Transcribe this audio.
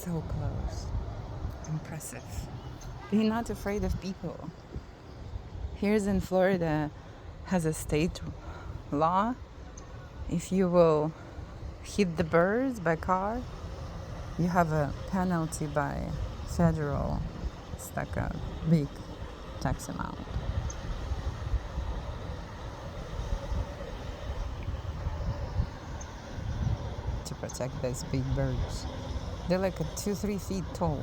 So close. Impressive. Be not afraid of people. Here's in Florida has a state law. If you will hit the birds by car, you have a penalty by federal. It's like a big tax amount. To protect these big birds. They're like 2-3 feet tall.